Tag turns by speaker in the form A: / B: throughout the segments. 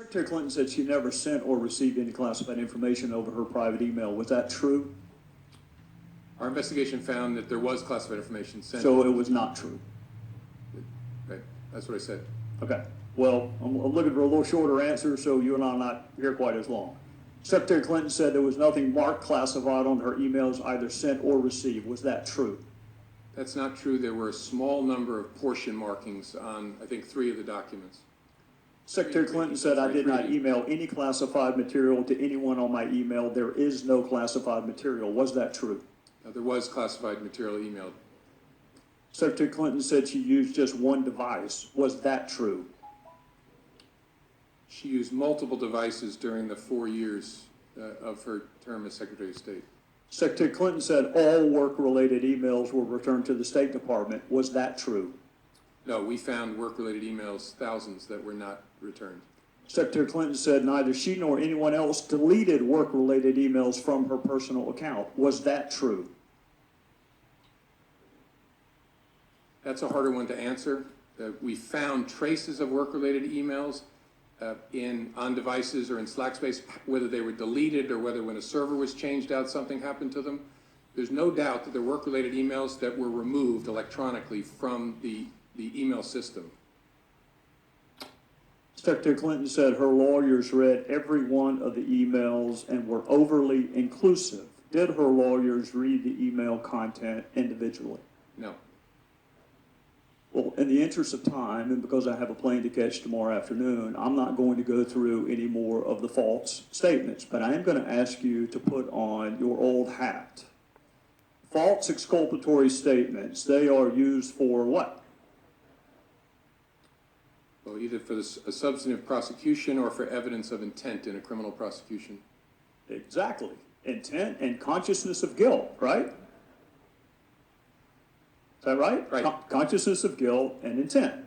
A: Secretary Clinton said she never sent or received any classified information over her private email. Was that true?
B: Our investigation found that there was classified information sent.
A: So it was not true.
B: Okay, that's what I said.
A: Okay. Well, I'm looking for a little shorter answer so you and I are not here quite as long. Secretary Clinton said there was nothing marked classified on her emails either sent or received. Was that true?
B: That's not true. There were a small number of portion markings on, I think, 3 of the documents.
A: Secretary Clinton said, I did not email any classified material to anyone on my email. There is no classified material. Was that true?
B: There was classified material emailed.
A: Secretary Clinton said she used just one device. Was that true?
B: She used multiple devices during the 4 years of her term as Secretary of State.
A: Secretary Clinton said all work-related emails were returned to the State Department. Was that true?
B: No, we found work-related emails, thousands, that were not returned.
A: Secretary Clinton said neither she nor anyone else deleted work-related emails from her personal account. Was that true?
B: That's a harder one to answer. We found traces of work-related emails on devices or in Slack space, whether they were deleted or whether when a server was changed out something happened to them. There's no doubt that there were work-related emails that were removed electronically from the email system.
A: Secretary Clinton said her lawyers read every one of the emails and were overly inclusive. Did her lawyers read the email content individually?
B: No.
A: Well, in the interest of time, and because I have a plane to catch tomorrow afternoon, I'm not going to go through any more of the false statements, but I am going to ask you to put on your old hat. False exculpatory statements, they are used for what?
B: Well, either for a substantive prosecution or for evidence of intent in a criminal prosecution.
A: Exactly. Intent and consciousness of guilt, right? Is that right?
B: Right.
A: Consciousness of guilt and intent.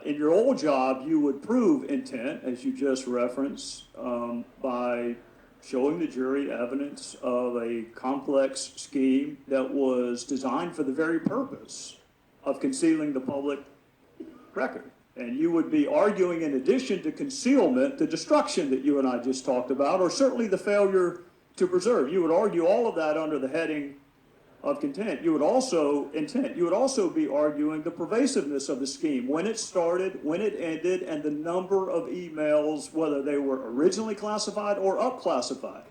A: In your old job, you would prove intent, as you just referenced, by showing the jury evidence of a complex scheme that was designed for the very purpose of concealing the public record. And you would be arguing, in addition to concealment, the destruction that you and I just talked about, or certainly the failure to preserve. You would argue all of that under the heading of content. You would also be arguing the pervasiveness of the scheme, when it started, when it ended, and the number of emails, whether they were originally classified or up-classified.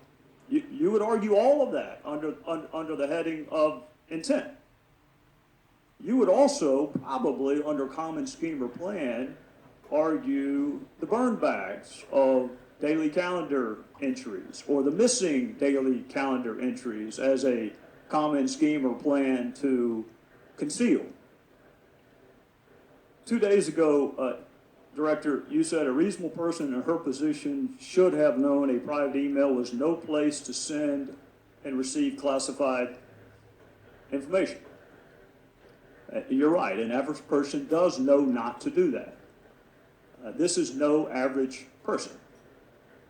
A: You would argue all of that under the heading of intent. You would also probably, under common scheme or plan, argue the burn bags of daily calendar entries or the missing daily calendar entries as a common scheme or plan to conceal. 2 days ago, Director, you said a reasonable person in her position should have known a private email was no place to send and receive classified information. You're right, an average person does know not to do that. This is no average person.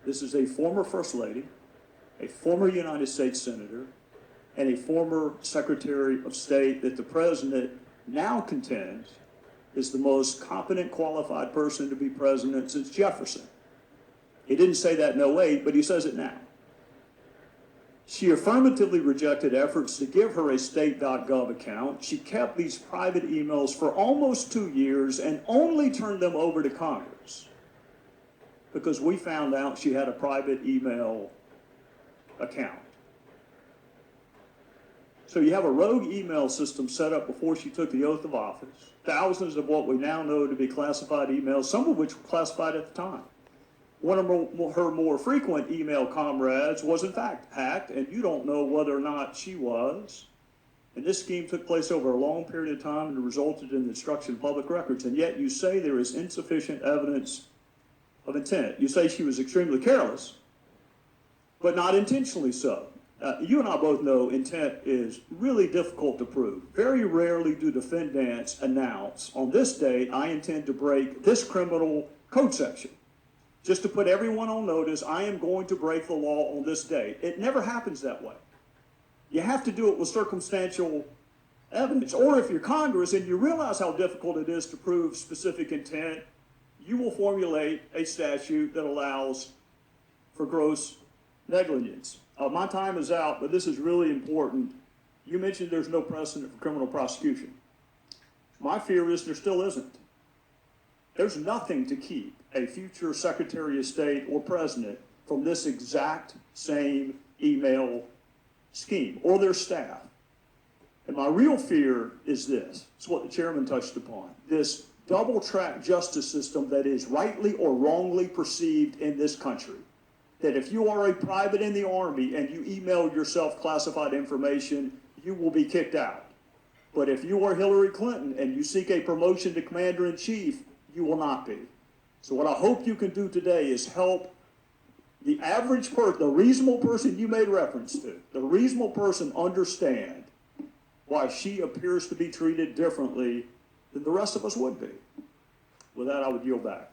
A: This is a former First Lady, a former United States Senator, and a former Secretary of State that the President now contends is the most competent, qualified person to be president since Jefferson. He didn't say that in 08, but he says it now. She affirmatively rejected efforts to give her a state.gov account. She kept these private emails for almost 2 years and only turned them over to Congress because we found out she had a private email account. So you have a rogue email system set up before she took the oath of office. Thousands of what we now know to be classified emails, some of which were classified at the time. One of her more frequent email comrades was in fact hacked, and you don't know whether or not she was. And this scheme took place over a long period of time and resulted in the destruction of public records. And yet you say there is insufficient evidence of intent. You say she was extremely careless, but not intentionally so. You and I both know intent is really difficult to prove. Very rarely do defendants announce, on this date, I intend to break this criminal code section. Just to put everyone on notice, I am going to break the law on this date. It never happens that way. You have to do it with circumstantial evidence. Or if you're Congress and you realize how difficult it is to prove specific intent, you will formulate a statute that allows for gross negligence. My time is out, but this is really important. You mentioned there's no precedent for criminal prosecution. My fear is there still isn't. There's nothing to keep a future Secretary of State or President from this exact same email scheme or their staff. And my real fear is this. It's what the chairman touched upon. This double-track justice system that is rightly or wrongly perceived in this country. That if you are a private in the Army and you email yourself classified information, you will be kicked out. But if you are Hillary Clinton and you seek a promotion to Commander-in-Chief, you will not be. So what I hope you can do today is help the average person, the reasonable person you made reference to, the reasonable person understand why she appears to be treated differently than the rest of us would be. With that, I would yield back.